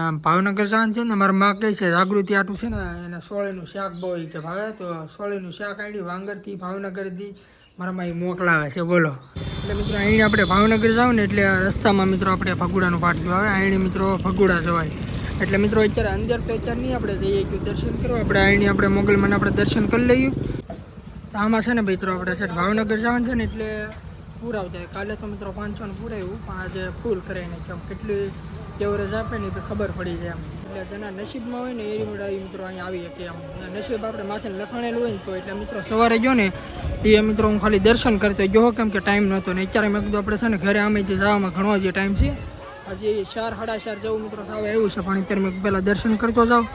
આમ ભાવનગર જવાનું છે ને મારા માં કહે છે જાગૃતિ આટું છે ને એને સોળીનું શાક બહુ કે ભાવે તો સોળીનું શાક આડી વાંગરથી ભાવનગરથી મારા માં મોકલાવે છે બોલો. એટલે મિત્રો અહીં આપણે ભાવનગર જાવ ને એટલે રસ્તામાં મિત્રો આપણે ભગુડાનું પાટિયું આવે અહીં મિત્રો ભગુડા જવાય. એટલે મિત્રો અત્યારે અંદર તો અત્યારે નહીં આપણે જઈએ કે દર્શન કરો આપણે અહીં આપણે મોગલમાં આપણે દર્શન કરી લઈએ. આમાં છે ને મિત્રો આપણે છે ભાવનગર જવાનું છે ને એટલે પૂરાવ જાય. કાલે તો મિત્રો 500 ને પૂરાયું પણ આજે ફૂલ કરાવીને કેમ કેટલી એવરેજ આપે ને ખબર પડી જાય એમ. એટલે જેના નસીબમાં હોય ને એ મળે મિત્રો અહીંયા આવી શકે એમ. નસીબ આપણે માથે લખાણેલું હોય ને તો એટલે મિત્રો સવારે જો ને એ મિત્રો હું ખાલી દર્શન કરતો જો કેમ કે ટાઈમ નહોતો ને અત્યારે મેં કીધું આપણે છે ને ઘરે અમે જે જવામાં ઘણો જે ટાઈમ છે હજી 4 સાડા 4 જેવું મિત્રો થવા એવું છે પણ અત્યારે મેં પહેલાં દર્શન કરતો જાઉં.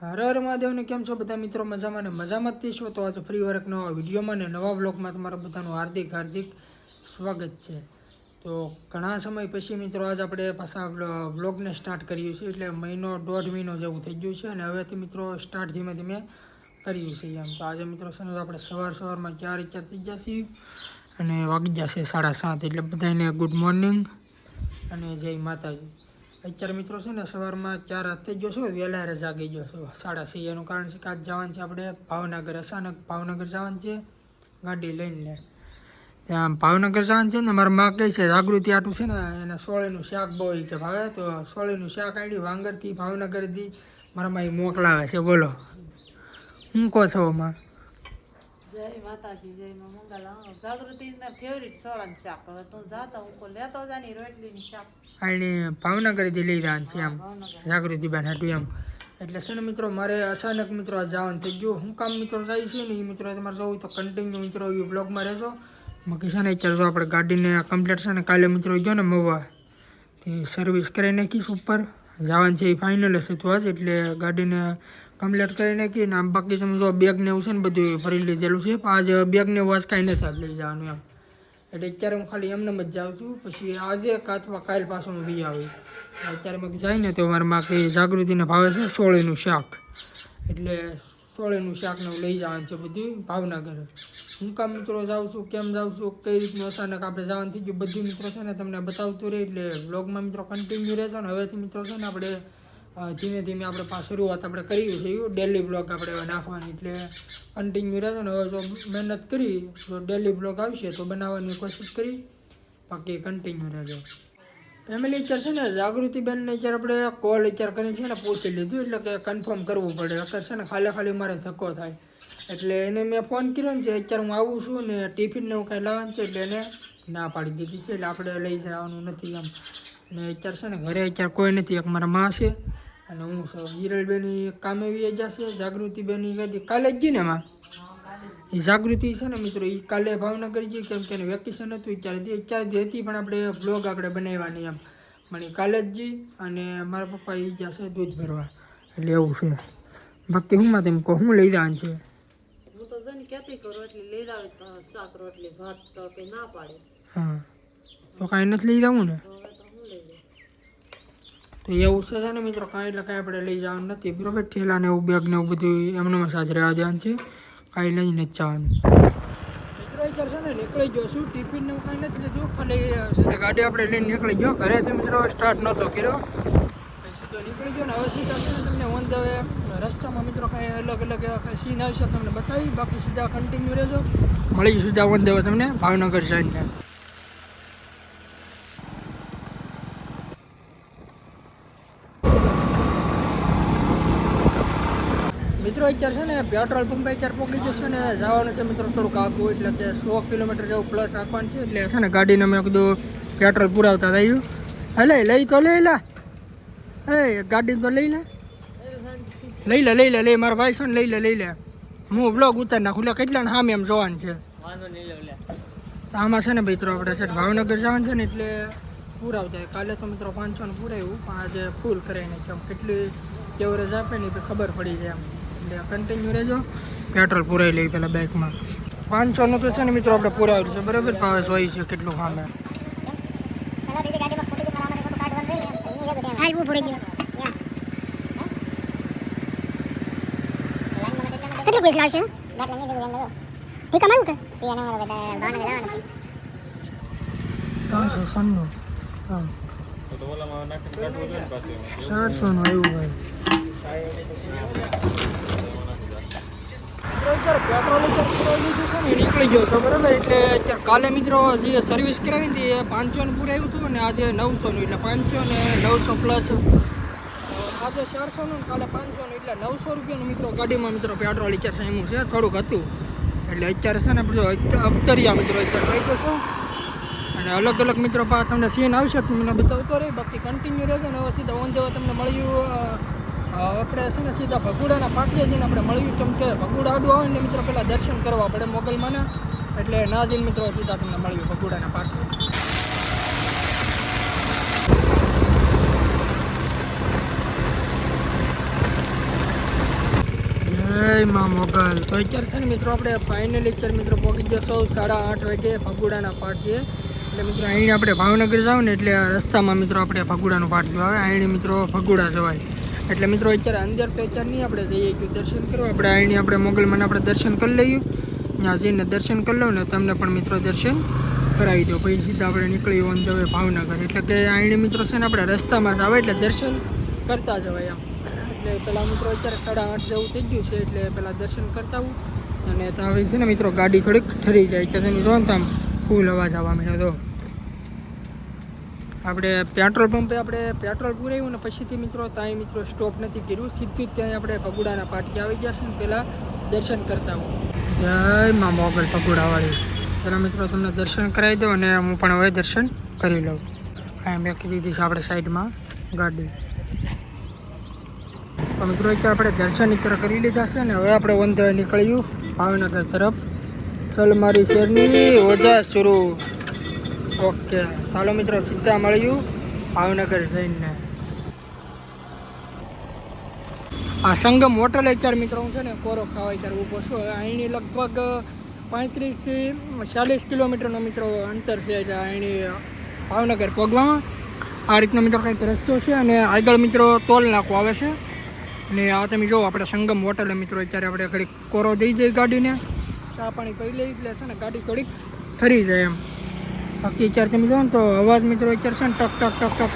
હર હર મહાદેવને કેમ છો બધા મિત્રો મજામાં ને મજામાં જ છો. તો આજે ફરી વાર એક નવા વિડીયોમાં ને નવા બ્લોગમાં તમારા બધાનું હાર્દિક સ્વાગત છે. તો ઘણા સમય પછી મિત્રો આજ આપણે પાછા બ્લોગને સ્ટાર્ટ કર્યું છે એટલે મહિનો 1.5 મહિનો જેવું થઈ ગયું છે અને હવેથી મિત્રો સ્ટાર્ટ ધીમે ધીમે કર્યું છે એમ. તો આજે મિત્રો છે ને આપણે સવારમાં 4 થઈ ગયા છીએ અને વાગી જશે 7:30 એટલે બધાને ગુડ મોર્નિંગ અને જય માતાજી. અત્યારે મિત્રો છે ને સવારમાં 4 થઈ ગયો છું વહેલા જાગી ગયો છું 6:30. એનું કારણ છે કે આજ જવાનું છે આપણે ભાવનગર. અચાનક ભાવનગર જવાનું છે ગાડી લઈને. ત્યાં ભાવનગર જવાનું છે ને મારા માં કહે છે જાગૃતિ આટું છે ને એને સોળીનું શાક બહુ કે ભાવે તો સોળીનું શાક આડી વાંગરથી ભાવનગરથી મારા માં મોકલાવે છે બોલો. હું કહો છો માં? જય માતાજી, જય માં મંગલા. જાગૃતિના ફેવરિટ સોળાનું શાક. હવે તું જાતો હું કો લેતો જાની રોટલીની શાક આને ભાવનગરથી લઈ જવાનું છે એમ જાગૃતિબેન હાટું એમ. એટલે છે ને મિત્રો મારે અચાનક મિત્રો આ જવાનું થઈ ગયું. હું કામ મિત્રો જાય છે ને એ મિત્રો તમારે જવું તો કન્ટિન્યુ મિત્રો એ બ્લોગમાં રહેશો. બાકી છે ને અત્યારે જો આપણે ગાડીને કમ્પ્લીટ છે ને કાલે મિત્રો ગયો ને મવા તે સર્વિસ કરી નાખીશ ઉપર જવાનું છે એ ફાઇનલ હશે તો આજ એટલે ગાડીને કમ્પ્લીટ કરી નાખી ને આમ બાકી તમે જો બેગને એવું છે ને બધું ફરી લીધેલું છે પણ આજે બેગને વોચ કાંઈ નથી લઈ જવાનું એમ. એટલે અત્યારે હું ખાલી એમને જ જાઉં છું પછી આજે કાચમાં કાલ પાછું હું બી આવી. અત્યારે મેં જાય ને તો મારા માં કંઈ જાગૃતિને ભાવે છે સોળીનું શાક એટલે સોળીનું શાકને હું લઈ જવાનું છે બધું ભાવનગર. હું કામ મિત્રો જાઉં છું કેમ જાઉં છું કઈ રીતનું અચાનક આપણે જવાનું થઈ ગયું બધું મિત્રો છે ને તમને બતાવતું રહે એટલે બ્લોગમાં મિત્રો કન્ટિન્યુ રહેજો ને હવેથી મિત્રો છે ને આપણે ધીમે ધીમે આપણે શરૂઆત આપણે કરી છે એવું ડેલી બ્લોગ આપણે નાખવાની એટલે કન્ટિન્યુ રહેજો ને. હવે જો મહેનત કરી તો ડેલી બ્લોગ આવશે તો બનાવવાની કોશિશ કરી બાકી કન્ટિન્યુ રહેજો. ફેમિલી અત્યારે છે ને જાગૃતિબેનને અત્યારે આપણે કોલ અત્યારે કરીને છે ને પૂછી લીધું એટલે કે કન્ફર્મ કરવું પડે. અત્યારે છે ને ખાલી મારે ધક્કો થાય એટલે એને મેં ફોન કર્યો ને અત્યારે હું આવું છું ને ટિફિનને હું કાંઈ લાવવાનું છે એટલે એને ના પાડી દીધી છે એટલે આપણે લઈ જવાનું નથી એમ. ને અત્યારે છે ને ઘરે અત્યારે કોઈ નથી એક મારા માં છે અને હું છું. હિરલબેની કામે વી જશે જાગૃતિબેની કદી કાલે જ ગઈ ને એમાં એ જાગૃતિ છે ને મિત્રો એ કાલે ભાવનગર ગઈ કેમ કે વેકેશન હતું અત્યારે હતી પણ આપણે બ્લોગ આપણે બનાવવાની એમ પણ કાલે જ જઈ અને મારા પપ્પા એ જશે દૂધ ભરવા એટલે એવું છે. બાકી હું માં તેમ કહું હું લઈ જવાનું છે? હું તો જઈને કહેતી કે રોટલી લઈ આવે તો શાક રોટલી ભાત તો કે ના પાડે. હા તો કાંઈ નથી લઈ જવું ને તો હવે તો હું લઈ લઉં તો એવું છે ને મિત્રો કાંઈ એટલે કાંઈ આપણે લઈ જવાનું નથી બરાબર. ઠેલા ને એવું બેગ ને એવું બધું એમનો મસાજ રહેવા દેવાનું છે કાંઈ લઈ નથી જવાનું. મિત્રો અત્યારે છે ને નીકળી ગયો છું ટિફિન ને કાંઈ નથી લીધું ખાલી ગાડી આપણે લઈને નીકળી ગયો. ઘરેથી મિત્રો સ્ટાર્ટ નહોતો કર્યો સીધો નીકળી ગયો ને હવે સીધા છે ને તમને ઓન ધ વે રસ્તામાં મિત્રો કાંઈ અલગ એવા કાંઈ સીન આવશે તમને બતાવી બાકી સીધા કન્ટિન્યુ રહેજો. મળી સીધા ઓન ધ વે તમને ભાવનગર સાઈડ. મિત્રો અત્યારે છે ને પેટ્રોલ પંપ અત્યારે પહોંચી જશે ને જવાનું છે મિત્રો થોડુંક આગું એટલે કે 100 કિલોમીટર જેવું પ્લસ આપવાનું છે એટલે છે ને ગાડીને મેં કીધું પેટ્રોલ પુરાવતા થયું. હલે લઈ તો લઈ લે ગાડી તો લઈ લે મારા ભાઈ છે ને લઈ લે હું બ્લોગ ઉતાર નાખું એટલે કેટલાને સામે એમ જોવાનું છે. આમાં છે ને મિત્રો આપણે છે ભાવનગર જવાનું છે ને એટલે પુરાવતા કાલે તો મિત્રો 500 ને પુરાવ્યું પણ આજે ફૂલ કરાવીને કેમ કેટલી એવરેજ આપે ને ખબર પડી જાય એમ. એટલે કન્ટિન્યુ રહેજો પેટ્રોલ પુરાવી લઈ પેલા બાઇકમાં 500નું તો છે ને મિત્રો આપણે પુરાવેલું છે બરાબર. પાવે જોઈ છે કેટલું સામે કેટલું પૈસા આવશે? 390. હા તો ઓલામાં નાખીને કાઢવું જોઈએ ને પાછું એમાં. 700 નું આવ્યું ભાઈ. અત્યારે પેટ્રોલ પુરાવી લીધું છે ને એ નીકળી ગયો છો બરાબર. એટલે અત્યારે કાલે મિત્રો જે સર્વિસ કરાવી હતી એ 500 નું પુરાવ્યું હતું અને આજે 900 નું. એટલે 500 ને 900 પ્લસ આજે 400 નું, કાલે 500 નું, એટલે 900 રૂપિયાનું મિત્રો ગાડીમાં મિત્રો પેટ્રોલ અત્યારે સામ્યું છે. થોડુંક હતું એટલે અત્યારે છે ને બધું અખતરિયા મિત્રો અત્યારે થઈ ગયો છે. અને અલગ અલગ મિત્રો પાસે તમને સીન આવશે તો મને બતાવતો રહી. બાકી કન્ટિન્યુ રહેશે ને હવે સીધા ઓન જવા તમને મળ્યું આપણે છે ને સીધા ભગુડાના પાટીએ જઈને આપણે મળ્યું. કેમ કે ભગુડા આડું આવે ને મિત્રો પહેલાં દર્શન કરવા પડે મોગલમાંના. એટલે ના જઈને મિત્રો સીધા તમને મળ્યું ભગુડાના પાટીએ. જય માં મોગલ. તો અત્યારે છે ને મિત્રો આપણે ફાઇનલી અત્યારે મિત્રો પહોંચી જશો 8:30 વાગે ભગુડાના પાટીએ. એટલે મિત્રો અહીં આપણે ભાવનગર જાવ ને એટલે રસ્તામાં મિત્રો આપણે ભગુડાનું પાટિયું આવે. અહીં મિત્રો ભગુડા જવાય. એટલે મિત્રો અત્યારે અંદર તો અત્યારે નહીં આપણે જઈએ કે દર્શન કરવા. આપણે અહીં આપણે મોગલમાં આપણે દર્શન કરી લઈએ. ત્યાં જઈને દર્શન કરી લઉં ને તમને પણ મિત્રો દર્શન કરાવી દો. પછી સીધા આપણે નીકળી ઓન ધ વે ભાવનગર. એટલે કે અહીં મિત્રો છે ને આપણે રસ્તામાં જ આવે એટલે દર્શન કરતા જવાય આમ. એટલે પહેલાં મિત્રો અત્યારે 8:30 જેવું થઈ ગયું છે. એટલે પહેલાં દર્શન કરતા આવું અને ત્યાં છે ને મિત્રો ગાડી થોડીક ઠરી જાય. એટલે તમે જો ને આમ ફૂલ અવાજ આવવા માંડ્યો. તો આપણે પેટ્રોલ પંપે આપણે પેટ્રોલ પૂરાવ્યું ને પછીથી મિત્રો ત્યાં મિત્રો સ્ટોપ નથી કર્યું. સીધું જ ત્યાં આપણે ભગુડાના પાટીએ આવી ગયા છે ને પહેલાં દર્શન કરતા આવું. જય માં મોગલ ભગુડાવાળી. પહેલાં મિત્રો તમને દર્શન કરાવી દઉં અને હું પણ હવે દર્શન કરી લઉં. હા મેં કીધી હતી આપણે સાઈડમાં ગાડી. તો મિત્રો અત્યારે આપણે દર્શન અત્યારે કરી લીધા છે ને હવે આપણે ઓન ધ વે નીકળ્યું ભાવનગર તરફ. સલમારી શેરની ઓજા શરૂ. ઓકે ચાલો મિત્રો સીધા મળ્યું ભાવનગર જઈને. આ સંગમ હોટલ અત્યારે મિત્રો હું છે ને કોરો ખાવા અત્યારે ઊભો છું. અહીંની લગભગ 35 થી 40 કિલોમીટરનો મિત્રો અંતર છે અહીંની ભાવનગર પગવામાં. આ રીતનો મિત્રો કંઈક રસ્તો છે અને આગળ મિત્રો ટોલ નાકો આવે છે. અને આ તમે જુઓ આપણે સંગમ હોટલે મિત્રો અત્યારે આપણે ઘડીક કોરો દઈ જઈએ ગાડીને, ચા પાણી પી લઈએ એટલે છે ને ગાડી થોડીક ઠરી જાય એમ. બાકી અત્યારે તમે જુઓ ને તો અવાજ મિત્રો અત્યારે છે ને ટક ટક ટક ટક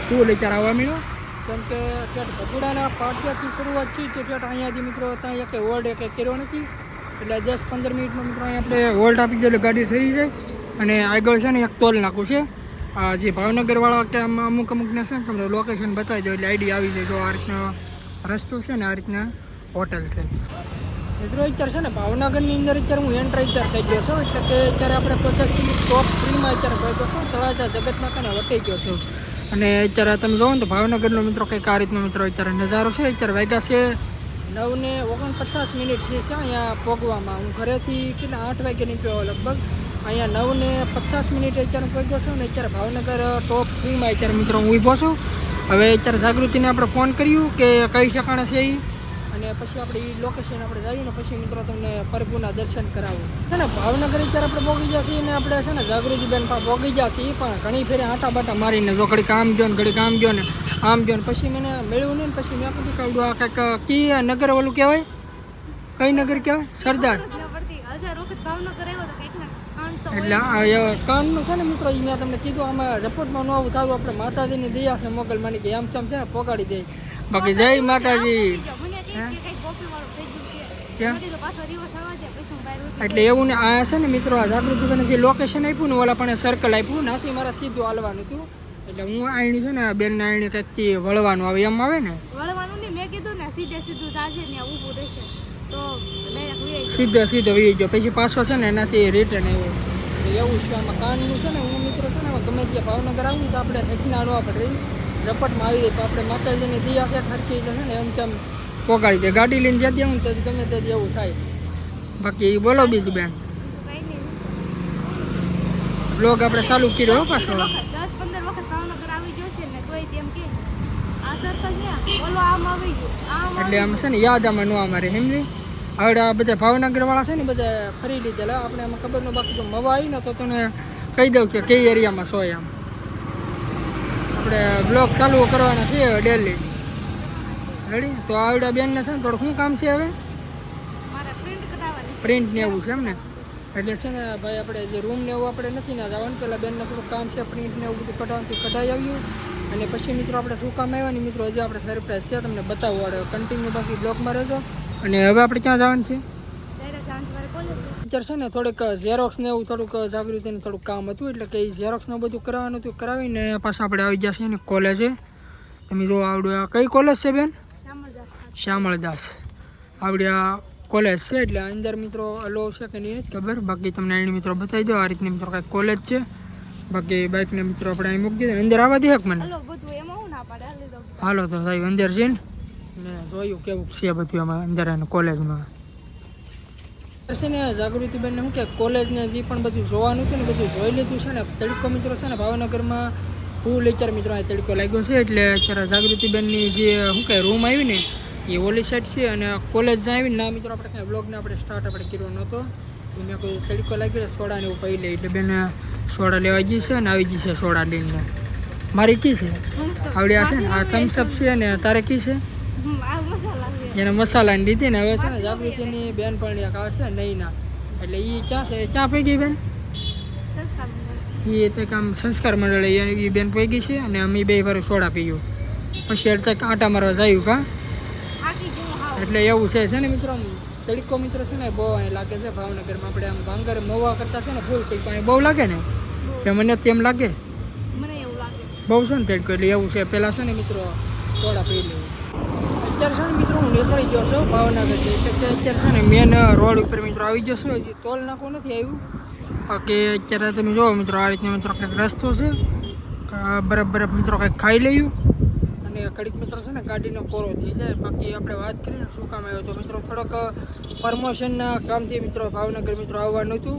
ફૂલ અત્યારે આવવા મળ્યો. કેમ કે અત્યારે ભગુડાના પાટિયાથી શરૂઆત છે કે ત્યાં અહીંયાથી મિત્રો ત્યાં એક હોલ્ડ એક કર્યો નથી. એટલે 10-15 મિનિટમાં મિત્રો અહીં આપણે હોલ્ડ આપી દઈએ એટલે ગાડી થઈ જાય. અને આગળ છે ને એક ટોલ નાકું છે. જે ભાવનગરવાળા કે અમુક અમુકને છે ને તમને લોકેશન બતાવી દો એટલે આઈડી આવી જાય. જો આ રીતનો રસ્તો છે ને આ રીતના હોટલ છે મિત્રો. અત્યારે છે ને ભાવનગરની અંદર અત્યારે હું એન્ટર અત્યારે થઈ ગયો છું. એટલે કે અત્યારે આપણે 50 ટોપ 3માં અત્યારે પહોંચ્યો છું. તળાજા જગતમાતાને વટી ગયો છું. અને અત્યારે તમે જોવો ને તો ભાવનગરનો મિત્રો કંઈક આ રીતનો મિત્રો અત્યારે નજારો છે. અત્યારે વાગ્યા છે 9:49 છે અહીંયા પહોંચવામાં. હું ઘરેથી કેટલા 8 વાગે નીકળ્યો લગભગ. અહીંયા 9:50 અત્યારે પહોંચ્યો છું. અને અત્યારે ભાવનગર ટોપ 3માં અત્યારે મિત્રો હું ઊભો છું. હવે અત્યારે જાગૃતિને આપણે ફોન કર્યું કે કઈ ઠેકાણે છે એ, અને પછી આપણે એ લોકેશન આપણે જઈએ ને પછી મિત્રો તમને પ્રભુના દર્શન કરાવું છે ને. ભાવનગર અત્યારે આપણે પહોંચી ગયા છીએ ને આપણે છે ને જાગૃતિબેન પહોંચી ગયા છીએ. પણ ઘણી ફેરે આટા બાટા મારીને જો ઘડીક આમ ગયો ને ઘડીક આમ ગયો ને આમ ગયો ને પછી મને મળ્યું નહીં ને પછી મેં કીધું કાવડું આ કંઈક કી નગર ઓલું કહેવાય, કઈ નગર કહેવાય? સરદાર. એટલે કાનનું છે ને મિત્રો એ મેં તમને કીધું આમાં રિપોર્ટમાં ન આવું તારું આપણે માતાજીની દયા છે મોગલમાંની કે આમ તેમ છે ને પોગાડી દે. બાકી જય માતાજી. એટલે એવું ને આ છે ને મિત્રો આ જાગૃતિને જે લોકેશન આપ્યું ને ઓલા પણ સર્કલ આપ્યું નાથી મારે સીધું હાલવાનું હતું. એટલે હું આણી છે ને બેનને આણી કંઈકથી વળવાનું આવે એમ આવે ને વળવાનું નહીં. મેં કીધું ને સીધે સીધું જાજે ને ઊભું રહેશે તો સીધો વી ગયો પછી પાછો છે ને એનાથી રિટર્ન આવ્યો. એવું છે આમાં કાનનું છે ને હું મિત્રો છે ને ગમે ત્યાં ભાવનગર આવું તો આપણે હેઠના આવવા પડે રપટમાં આવી જાય તો આપણે માતાજીની દયા છે ખર્ચી છે ને એમ તેમ પોગાડી દે. ગાડી લઈને જતી આવું તો ગમે તે એવું થાય. બાકી બોલો બીજું બેન. બ્લોગ આપણે ચાલુ કર્યો પાછો 10-15 વખત ભાવનગર આવી ગયો છે ને તોય તેમ કે આ સર્કલ ને ઓલો આમ આવી ગયો આમ એટલે આમ છે ને યાદ આમાં ન અમારે સમજી. હવે આ બધા ભાવનગરવાળા છે ને બધા ફરી લીધેલા આપણે એમાં ખબર ન. બાકી જો મવા આવી ને તો તને કહી દઉં કે કઈ એરિયામાં છો એમ. આપણે બ્લોગ ચાલુ કરવાના છે ડેલી. રેડી? તો આવડા બેનને છે ને થોડું શું કામ છે હવે? મારા પ્રિન્ટ કઢાવવાની પ્રિન્ટ ને એવું છે એમ ને. એટલે છે ને ભાઈ આપણે જે રૂમ ને એવું આપણે નથી ના જવાનું, પહેલાં બેનને થોડું કામ છે પ્રિન્ટ ને એવું બધું કઢાવવાનું કઢાઈ આવ્યું. અને પછી મિત્રો આપણે શું કામ આવ્યા ને મિત્રો હજી આપણે સરપ્રાઈઝ છે તમને બતાવવું વાળો કન્ટિન્યુ બાકી બ્લોગમાં રહેજો. અને હવે આપણે ક્યાં જવાનું છે ડાયરેક્ટ જાણ સવારે કોલેજ અત્યારે છે ને થોડીક ઝેરોક્સ ને એવું થોડુંક જાગૃતિનું થોડુંક કામ હતું, એટલે કે ઝેરોક્સ ને બધું કરાવવાનું હતું. કરાવીને પાછા આપણે આવી જશે ને કોલેજે. તમે જો આવડે આ કઈ કોલેજ છે બેન? શ્યામળદાસ આવડે આ કોલેજ છે. એટલે અંદર મિત્રો અલો છે કે નહીં ખબર, બાકી તમને અહીં મિત્રો બતાવી દો. આ રીતની મિત્રો કાંઈક કોલેજ છે. બાકી બાઇકને મિત્રો આપણે અહીં મૂકી દઈએ. અંદર આવવા દે મને? હલો બધું એમાં હું ના પાડે હાલી દઉં. હાલો તો સાહેબ અંદર છે ને જોયું કેવું છે બધું આમાં અંદર અને કોલેજમાં છે ને. જાગૃતિબેનને શું કે કોલેજને જે પણ બધું જોવાનું હતું ને બધું જોઈ લીધું છે ને. તડકો મિત્રો છે ને ભાવનગરમાં ફૂલ અત્યારે મિત્રો આ તડકો લાગ્યો છે. એટલે અત્યારે જાગૃતિબેનની જે શું કહે રૂમ આવી ને એ ઓલી સાઈડ છે. અને કોલેજ જ્યાં આવીને ના મિત્રો આપણે કાંઈ બ્લોગને આપણે સ્ટાર્ટ આપણે કર્યો નહોતો. મેં કોઈ તડકો લાગ્યો સોડા ને એવું પી લે એટલે બેન સોડા લેવા જઈ છે ને આવી જશે સોડા લઈને. મારી કી છે આવડી આ છે ને આ થમ્સઅપ છે ને તારે કી છે આ મસાલા છે. એને મસાલાની લીધી ને હવે છે ને જાગૃતિની બેન પણ એક આવે છે નહીં ના. એટલે એ ક્યાં છે ક્યાં પૈકી બેન? સંસ્કાર એ તો કામ સંસ્કાર મંડળ એ બેન પૈકી છે. અને અમે બે વાર સોડા પીયું પછી એટલે આટા મારવા જાયું કા. આખી જેવું હાવ એટલે એવું છે ને મિત્રો. તડકો મિત્રો છે ને બહુ અહીં લાગે છે ભાવનગરમાં. આપણે આમ ભાંગર મહુવા કરતા છે ને ફૂલ તડકો અહીં બહુ લાગે ને કે મને તેમ લાગે મને એવું લાગે બહુ છે ને તડકો. એટલે એવું છે. પહેલાં છે ને મિત્રો સોડા પી લેવું. અત્યારે છે ને મિત્રો હું નીકળી ગયો છું ભાવનગરથી. એટલે કે અત્યારે છે ને મેન રોડ ઉપર મિત્રો આવી ગયો છું. હજી ટોલ નાખો નથી આવ્યું. બાકી અત્યારે તમે જુઓ મિત્રો આ રીતનો મિત્રો કંઈક રસ્તો છે. બરફ બરફ મિત્રો કંઈક ખાઈ લઈએ અને કડીક મિત્રો છે ને ગાડીનો કોરો થઈ જાય. બાકી આપણે વાત કરીએ ને શું કામ આવ્યો તો મિત્રો થોડોક પ્રમોશનના કામથી મિત્રો ભાવનગર મિત્રો આવવાનું હતું.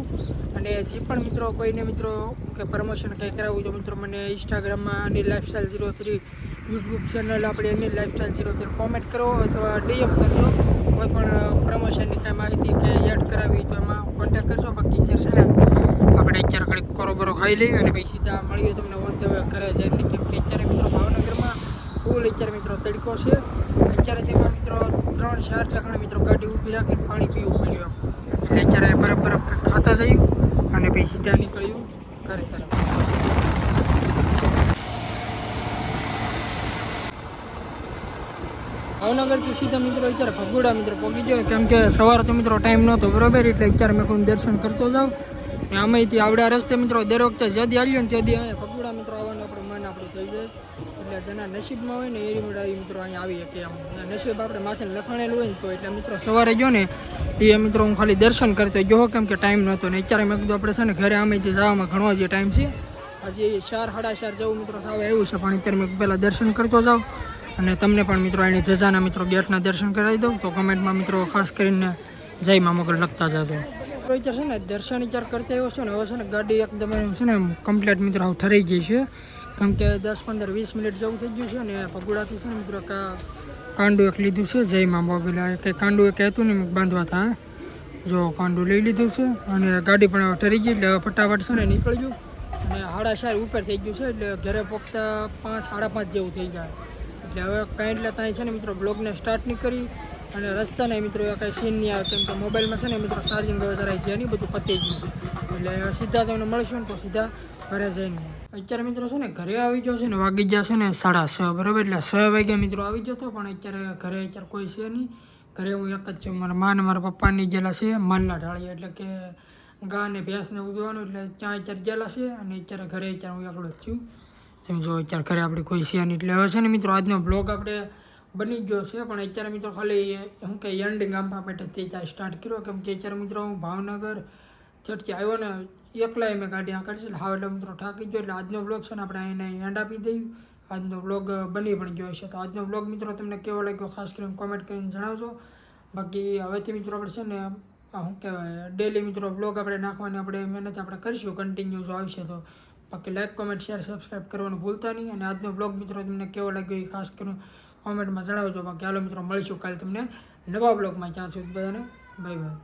અને જે પણ મિત્રો કોઈને મિત્રો કે પ્રમોશન કંઈ કરાવવું તો મિત્રો મને ઇન્સ્ટાગ્રામમાં અને લાઈફસ્ટાઈલ 03 યુટ્યુબ ચેનલ આપણે એની લાઈફસ્ટાઈલ 03 કોમેન્ટ કરો અથવા ડીએમ કરશો. કોઈ પણ પ્રમોશનની કાંઈ માહિતી કે એડ કરાવી તો એમાં કોન્ટેક્ટ કરશો. બાકી અત્યારે છે ને આપણે અત્યારે ઘડીક કોરોબરો ખાઈ લઈએ અને પછી સીધા મળીએ તમને ઓન ધ વે ઘરે જઈને. કેમ કે અત્યારે મિત્રો ભાવનગરમાં ફૂલ અત્યારે મિત્રો તડકો છે. અત્યારે તેમાં મિત્રો 3-4 ઠેકાણે મિત્રો ગાડી ઊભી રાખીને પાણી પીવું પડ્યું. એટલે અત્યારે બરફ બરફ ખાતા જયું અને પછી સીધા નીકળ્યું ઘરે તરફ. ભાવનગરથી સીધા મિત્રો અત્યારે ભગોડા મિત્રો પહોંચી ગયો. કેમ કે સવારે તો મિત્રો ટાઈમ નહોતો બરોબર. એટલે અત્યારે મેં કોઈ દર્શન કરતો જાઉં. અને આમેથી આવડા રસ્તે મિત્રો દર વખતે જ્યાંથી આવ્યો ને ત્યાંથી અહીંયા ભગોડા મિત્રો આવવાનું આપણે મન આપણું થઈ જાય. એટલે જેના નસીબમાં હોય ને એ આવી મિત્રો અહીંયા આવી શકે. આમ નસીબ આપણે માથે લખાણેલું હોય ને તો. એટલે મિત્રો સવારે જો ને એ મિત્રો હું ખાલી દર્શન કરતો ગયો કેમ કે ટાઈમ નહોતો. ને અત્યારે મેં કીધું આપણે છે ને ઘરે આમેથી જવામાં ઘણો જે ટાઈમ છે. હજી 4-4:30 જેવું મિત્રો થવા આવ્યું છે. પણ અત્યારે મેં પહેલાં દર્શન કરતો જાઉં અને તમને પણ મિત્રો એની ધજાના મિત્રો ગેટના દર્શન કરાવી દઉં. તો કમેન્ટમાં મિત્રો ખાસ કરીને જય મા મોગલ લખતા જતો. અત્યારે છે ને દર્શન અત્યારે કરતા આવ્યો છે ને હવે છે ને ગાડી એકદમ છે ને કમ્પ્લીટ મિત્રો હવે ઠરી ગઈ છે. કેમ કે 10-15-20 મિનિટ જેવું થઈ ગયું છે. અને ભગોડાથી છે ને મિત્રો કાંડું એક લીધું છે જય મા મોગલ. કે કાંડું એક હતું ને બાંધવા હતા જો કાંડું લઈ લીધું છે. અને ગાડી પણ હવે ઠરી ગઈ. એટલે ફટાફટ છે ને નીકળી ગયું. અને 4:30 ઉપર થઈ ગયું છે. એટલે ઘરે પહોંચતા 5-5:30 જેવું થઈ જાય. એટલે હવે કાંઈ એટલે ત્યાં છે ને મિત્રો બ્લોગને સ્ટાર્ટ નહીં કરી. અને રસ્તાને મિત્રો કાંઈ સીન નહીં આવે. કેમ કે મોબાઈલમાં છે ને મિત્રો ચાર્જિંગ હવે જરાય છે નહીં, બધું પતી ગયું છે. એટલે સીધા તમને મળશું ને તો સીધા ઘરે જઈને. અત્યારે મિત્રો છે ને ઘરે આવી ગયો છે ને વાગી ગયા છે ને 6:30 બરાબર. એટલે 6 વાગ્યા મિત્રો આવી ગયો હતો. પણ અત્યારે ઘરે અત્યારે કોઈ છે નહીં. ઘરે હું એક જ છું. મારા મા ને મારા પપ્પાની ગયેલા છે માલના ઢાળીએ. એટલે કે ગા ને ભેંસને ઉગવાનું. એટલે ત્યાં અત્યારે ગયેલા છે. અને અત્યારે ઘરે અત્યારે હું એકલો જ છું. તમે જો અત્યારે ઘરે આપણે કોઈ છે નહીં. એટલે હવે છે ને મિત્રો આજનો બ્લોગ આપણે બની ગયો છે. પણ અત્યારે મિત્રો ખાલી શું કે એન્ડિંગ આપવા માટે તે ત્યાં સ્ટાર્ટ કર્યો. કેમ કે અત્યારે મિત્રો હું ભાવનગર ચર્ચથી આવ્યો ને એકલાય મેં ગાડી આ કરી છે. એટલે હા એટલે મિત્રો થાકી ગયો. એટલે આજનો બ્લોગ છે ને આપણે એને એન્ડ આપી દઈએ. આજનો બ્લોગ બની પણ ગયો છે. તો આજનો બ્લોગ મિત્રો તમને કેવો લાગ્યો ખાસ કરીને કોમેન્ટ કરીને જણાવજો. બાકી હવેથી મિત્રો આપણે છે ને શું કહેવાય ડેલી મિત્રો બ્લોગ આપણે નાખવાની આપણે મહેનત આપણે કરીશું કન્ટિન્યુ જો આવશે તો. બાકી લાઈક કોમેન્ટ શેર સબસ્ક્રાઈબ કરવાનું ભૂલતા નહીં. અને આજનો બ્લોગ મિત્રો તમને કેવો લાગ્યો એ ખાસ કરીને કોમેન્ટમાં જણાવજો. બાકી હાલો મિત્રો મળીશું કાલે તમને નવા બ્લોગમાં. ત્યાં સુધી બધાને બાય બાય.